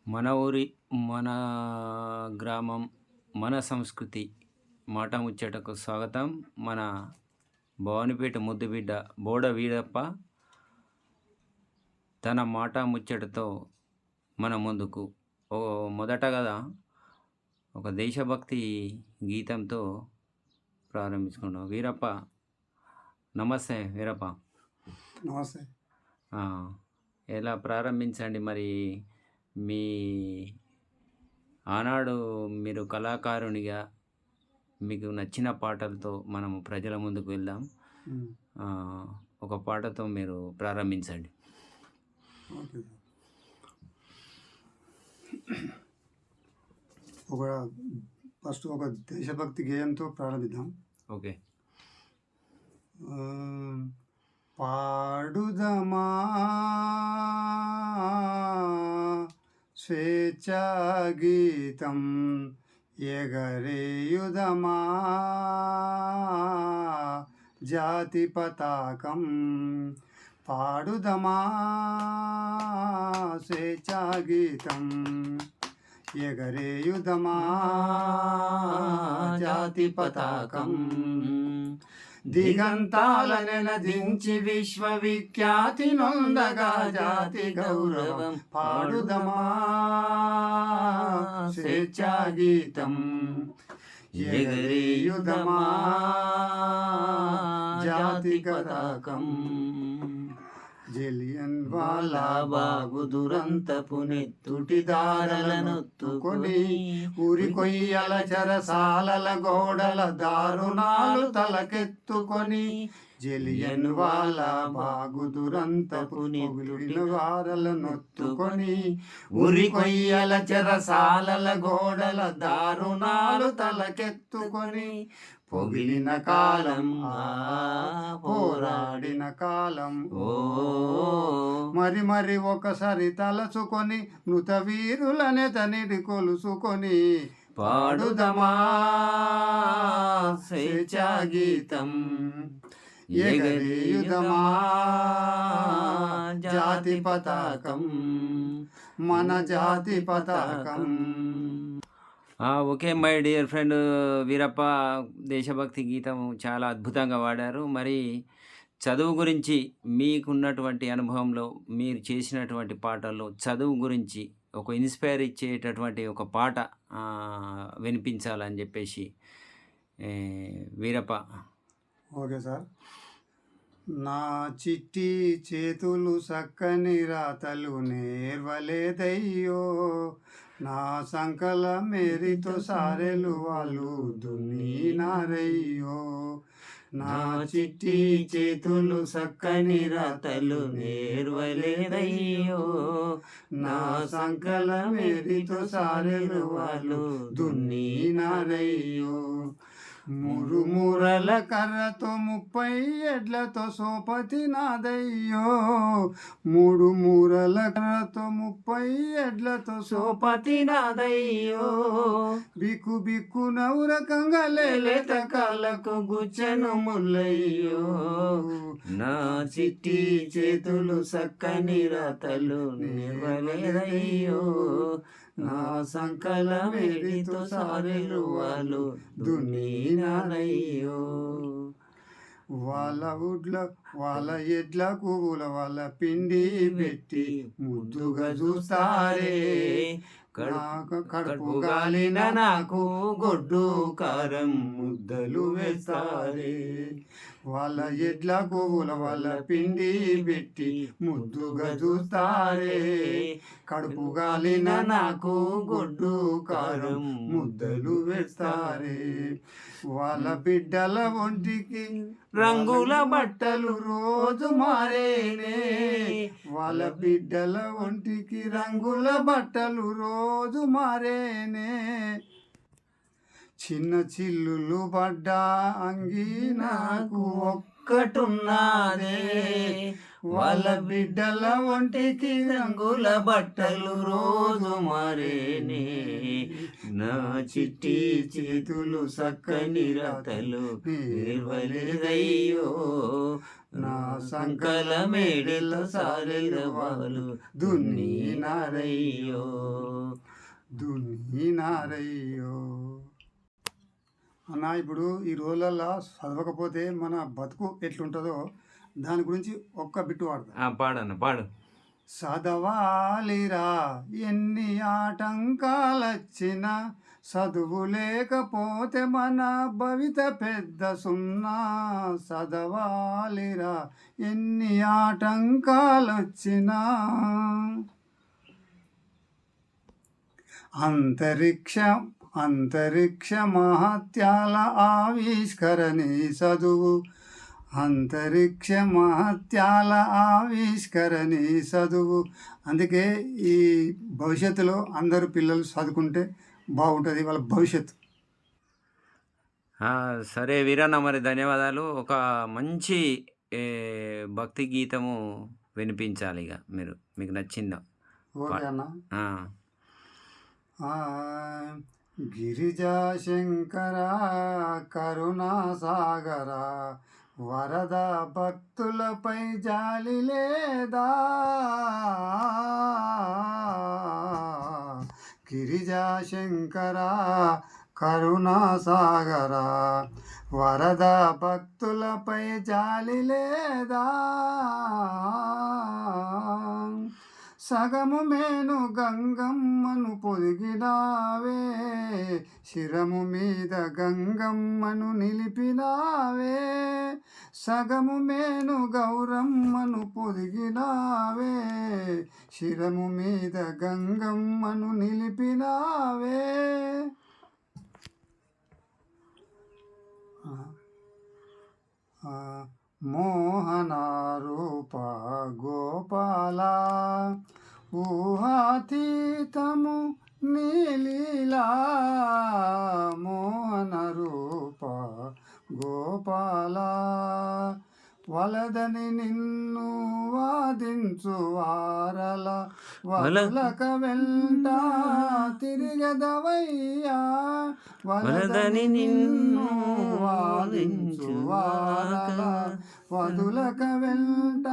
మన ఊరి, మన గ్రామం, మన సంస్కృతి మాట ముచ్చటకు స్వాగతం. మన భవానిపేట ముద్దుబిడ్డ బోడ వీరప్ప తన మాట ముచ్చటతో మన ముందుకు. ఓ మొదట కదా ఒక దేశభక్తి గీతంతో ప్రారంభించుకున్నాం. వీరప్ప, నమస్తే వీరప్ప. నమస్తే. ఆ, ఎలా ప్రారంభించండి మరి. మీ ఆనాడు మీరు కళాకారునిగా మీకు నచ్చిన పాటలతో మనము ప్రజల ముందుకు వెళ్దాం. ఉమ్, ఆ, ఒక పాటతో మీరు ప్రారంభించండి. Okay sir. ఒక ఫస్ట్ ఒక దేశభక్తి గేయంతో ప్రారంభిద్దాం. ఓకే. ఆ, పాడుదమా స్వేచ్ఛా గీతం, ఎగరేయుదమా జాతి పతాకం. పాడుదమా స్వేచ్ఛా గీతం, ఎగరేయుదమా జాతి పతాకం. దిగంతాలనెనదించి విశ్వవిఖ్యాతి నొందగా జాతి గౌరవం. పాడుదమా స్వేచ్ఛా గీతం, ఎగరేయుదమా జాతి పతాకం. జలియన్ వాలా బాగు దురంతపు నెత్తుటి దారలనొత్తుకొని, ఊరి కొయ్యల చెరసాలల గోడల దారుణాలు తలకెత్తుకొని. జలియన్ వాలా బాగు దురంతపు నెత్తుటి దారలనొత్తుకొని, ఊరి కొయ్యల చెరసాలల గోడల దారుణాలు తలకెత్తుకొని. పొగిలిన కాలం పోరాడిన కాలం మరి మరి ఒకసారి తలచుకొని, మృత వీరులనే తనిడి కొలుసుకొని. పాడుదమా స్వేచ్ఛా గీతం, ఎగరేయుదమా జాతి పతాకం, మన జాతి పతాకం. Okay my dear friend Veerappa, దేశభక్తి గీతం చాలా అద్భుతంగా వాడారు. మరి చదువు గురించి మీకున్నటువంటి అనుభవంలో మీరు చేసినటువంటి పాటల్లో చదువు గురించి ఒక ఇన్స్పైర్ ఇచ్చేటటువంటి ఒక పాట వినిపించాలని చెప్పేసి వీరప్ప. Okay sir. నా చిట్టి చేతులు సక్కని రాతలు నేర్వలేదయ్యో, నా సంకల మేరితో సారెలు వాళ్ళు దున్నీనారయ్యో. నా చిట్టి చేతులు సక్కని రాతలు నేర్వలేదయ్యో, నా సంకల మేరితో సారెలు వాళ్ళు దున్నీనారయ్యో. మురుమురల కర్రతో 30 ఎడ్లతో సోపతి నాదయ్యో, 3 మూరల కర్రతో 30 ఎడ్లతో సోపతి నాదయ్యో. బిక్కు బిక్కు నౌరకంగా లేలేత కాళ్ళకు గుచ్చెను ముల్లయ్యో. నా చిట్టి చేతులు సక్కని రాతలు నేర్వలేదయ్యో, నా సంకల మేడితో సారెలు వాళ్ళు దున్నీనారయ్యో. వాళ్ళ ఎడ్ల కూల వాళ్ళ పిండి పెట్టి ముద్దుగా చూస్తారే, కడుపు గాలిన నాకు గొడ్డు కారం ముద్దలు వేస్తారే. వాళ్ళ ఎడ్ల కూల వాళ్ళ పిండి పెట్టి ముద్దుగా చూస్తారే, కడుపు గాలిన నాకు గొడ్డు కారం ముద్దలు వేస్తారే. వాళ్ళ బిడ్డల ఒంటికి రంగుల బట్టలు రోజు మారేనే, వాళ్ళ బిడ్డల ఒంటికి రంగుల బట్టలు రోజు మారేనే. చిన్న చిల్లులు పడ్డా అంగి నాకు ఒక్కటున్నదే వాళ్ళ బిడ్డల ఒంటికి రంగుల బట్టలు రోజు మరేనే నా చిట్టి చేతులు సక్కని రతలు నిర్వలేదయ్యో నా సంకల మేడల సారెల వాళ్ళు దున్నీనారయ్యో దున్నీనారయ్యో. అన్న ఇప్పుడు ఈ రోజులల్లో చదవకపోతే మన బతుకు ఎట్లుంటుందో దాని గురించి ఒక్క బిట్టు వాడతా. పాడన్న పాడు. చదవాలిరా ఎన్ని ఆటంకాలొచ్చినా, చదువు లేకపోతే మన భవిత పెద్ద సున్నా. చదవాలిరా ఎన్ని ఆటంకాలొచ్చినా. అంతరిక్ష మహత్యాల ఆవిష్కరణి చదువు. అంతరిక్ష మహత్యాల ఆవిష్కరణి చదువు. అందుకే ఈ భవిష్యత్తులో అందరు పిల్లలు చదువుకుంటే బాగుంటుంది వాళ్ళ భవిష్యత్తు. సరే వీరన్న, మరి ధన్యవాదాలు. ఒక మంచి భక్తి గీతము వినిపించాలి ఇక మీరు, మీకు నచ్చిందా? ఓకే అన్న. ఆ, గిరిజా శంకర కరుణా సాగర వరద భక్తులపై జాలి లేదా. గిరిజా శంకర కరుణా సాగర వరద భక్తులపై జాలి లేదా. సగము మేను గంగమ్మను పొదిగినావే, శిరము మీద గంగమ్మను నిలిపినావే. సగము మేను గౌరమ్మను పొదిగినావే, శిరము మీద గంగమ్మను నిలిపినావే. మోహన రూప గోపాల ఊహాతీతము నీలీలా. మోహన రూప గోపాల వలదని నిన్ను వాదించు వారల వలక వెంట తిరిగదవయ్యా. వలదని నిన్ను వాదించు వారల వదులక వెంట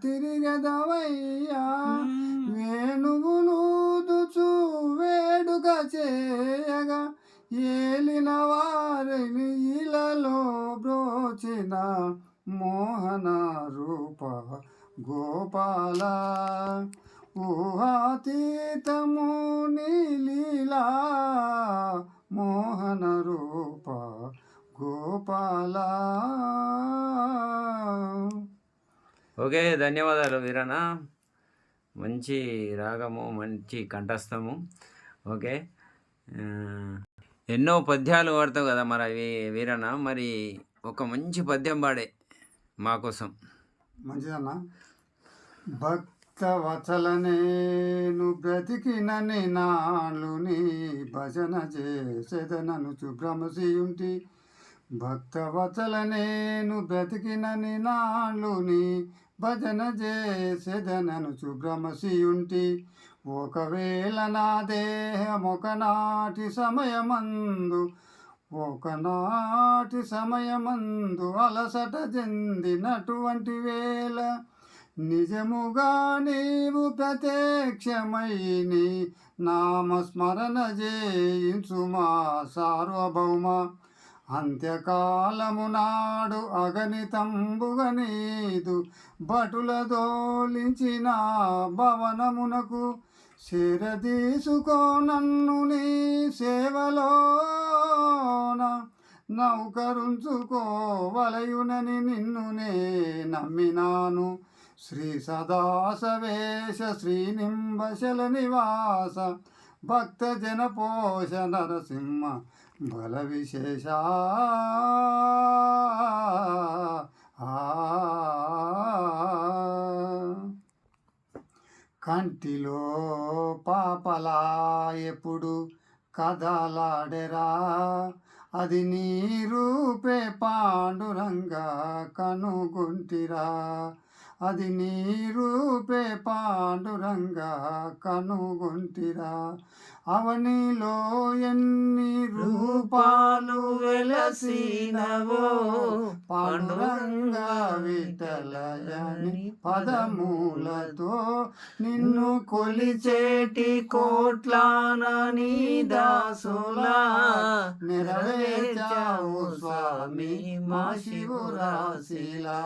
తిరిగదవయ్యా. వేణువులూదుచు వేడుక చేయగా, ఏలిన వారిని ఇలలో బ్రోచిన మోహన రూప గోపాల. ఊహాతీతము నీలీలా, మోహన రూప గోపాల. ఓకే, ధన్యవాదాలు వీరన్న. మంచి రాగము, మంచి కంఠస్థము. ఓకే, ఎన్నో పద్యాలు పాడతావు కదా మరి అవి వీరన్న, మరి ఒక మంచి పద్యం పాడే మా కోసం. మంచిదన్నా. భక్త వచలనేను బ్రతికినని నాళ్ళు నీ భజన చేసేదనను భ్రమసియుంటి. భక్త వచలనేను బ్రతికినని నాళ్ళు నీ భజన చేసేదనను భ్రమసియుంటి. ఒకవేళ నా దేహం ఒకనాటి సమయమందు అలసట చెందినటువంటి వేళ, నిజముగా నీవు ప్రత్యక్షమై నీ నామస్మరణ చేయించు మా సార్వభౌమ. అంత్యకాలము నాడు అగణితంబుగ నీదు భటుల దోలించిన భవనమునకు చేరదీసుకో నన్ను నీ సేవలోన. నౌకరుంచుకోవలయునని నిన్నునే నమ్మినాను. శ్రీ సదాసవేశ శ్రీనింబశల నివాస భక్త జన పోష నరసింహ బల విశేష. కంటిలో పాపలా ఎప్పుడు కదలాడెరా అది నీ రూపే పాండురంగా కనుగొంటిరా అది నీ రూపే పాండురంగా కనుగొంటిరా అవనిలో ఎన్ని రూపాలు వెలసినవో పాండురంగా విఠలయని పదమూలతో నిన్ను కొలిచేటి కోట్లాన నీ దాసులా నెరవేర్చావు స్వామి మా శివురాశిలా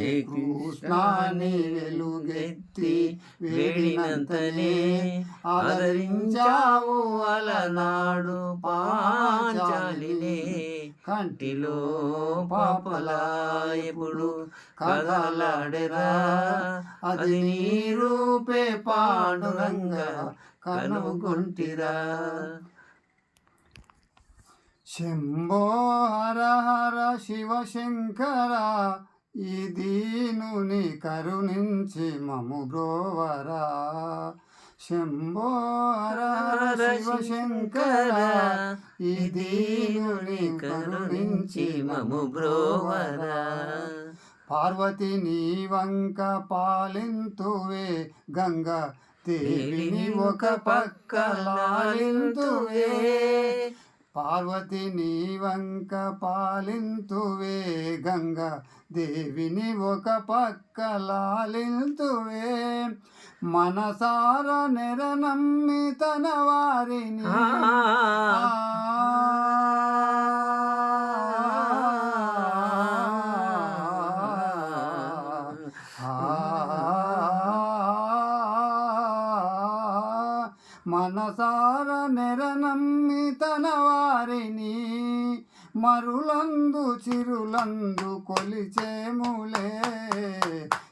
ఏ కృష్ణాని వెలుగెత్తి వేడినంతనే ఆదరించావు అలనాడు పాంచాలినే కంటిలో పాపలా ఎప్పుడు కదలాడెరా అది నీ రూపే పాండురంగా కనుగొంటిరా శంభో హర హర శివ శంకర ఈ దీనుని కరుణించి మము బ్రోవరా శంభో హర హర శివ శంకర ఈ దీనుని కరుణించి మము బ్రోవరా పార్వతి నీ వంక పాలింతువే గంగ దేవిని ఒక పక్క లాలింతువే పార్వతి నీ వంక పాలింతువే గంగ దేవిని ఒక పక్క లాలింతువే మనసార నెరనమ్మి తన వారిని మనసార నెరనమ్మి తన వారిని మరులందు చిరులందు కొలిచేములే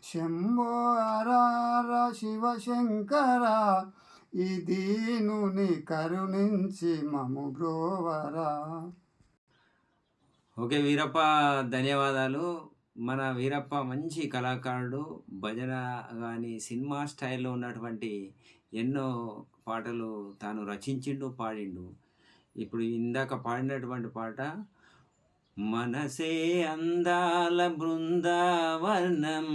శంభో హర శివ శంకర ఈ దీనుని కరుణించి మము బ్రోవరా. ఓకే వీరప్ప, ధన్యవాదాలు. మన వీరప్ప మంచి కళాకారుడు. భజన కానీ సినిమా స్టైల్లో ఉన్నటువంటి ఎన్నో పాటలు తాను రచించిండు, పాడిండు. ఇప్పుడు ఇందాక పాడినటువంటి పాట మనసే అందాల బృందావనం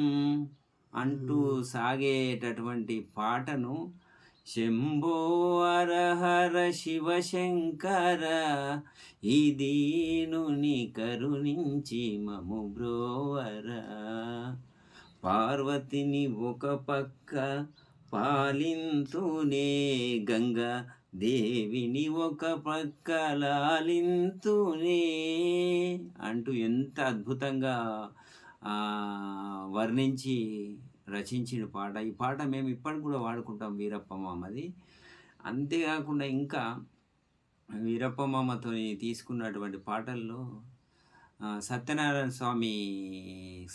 అంటూ సాగేటటువంటి పాటను శంభో హర హర శివ శంకర ఈ దీనుని కరుణించి మము బ్రోవరా పార్వతిని ఒక పక్క పాలింతునే గంగా దేవిని ఒక పక్క లాలింతునే అంటూ ఎంత అద్భుతంగా వర్ణించి రచించిన పాట. ఈ పాట మేము ఇప్పటికి కూడా వాడుకుంటాం వీరప్ప మామది. అంతేకాకుండా ఇంకా వీరప్ప మామతో తీసుకున్నటువంటి పాటల్లో సత్యనారాయణ స్వామి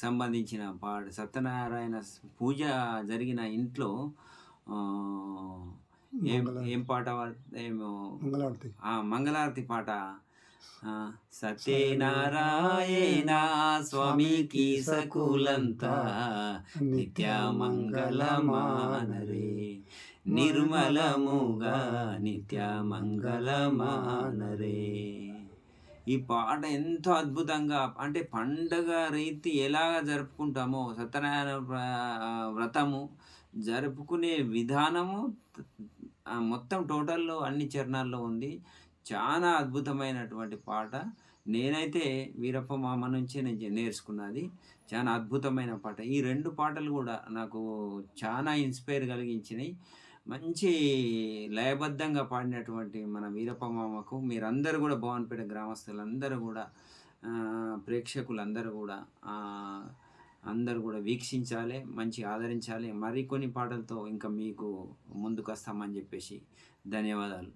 సంబంధించిన పాట, సత్యనారాయణ పూజ జరిగిన ఇంట్లో ఏం పాట ఏమో మంగళారతి పాట సత్యనారాయణ స్వామికి సకులంతా నిత్య మంగళమానరే నిర్మలముగా నిత్య మంగళమానరే. ఈ పాట ఎంతో అద్భుతంగా, అంటే పండగ రీతి ఎలాగ జరుపుకుంటామో సత్యనారాయణ వ్రతము జరుపుకునే విధానము మొత్తం టోటల్లో అన్ని చరణాల్లో ఉంది. చాలా అద్భుతమైనటువంటి పాట. నేనైతే వీరప్ప మామ నుంచి నేను నేర్చుకున్నది. చాలా అద్భుతమైన పాట. ఈ రెండు పాటలు కూడా నాకు చాలా ఇన్స్పైర్ కలిగించినాయి. మంచి లయబద్ధంగా పాడినటువంటి మన వీరప్ప మామకు మీరందరూ కూడా, భవన్పేట గ్రామస్తులందరూ కూడా, ప్రేక్షకులందరూ కూడా అందరూ కూడా వీక్షించాలి, మంచి ఆదరించాలి. మరికొన్ని పాటలతో ఇంకా మీకు ముందుకు వస్తామని చెప్పేసి ధన్యవాదాలు.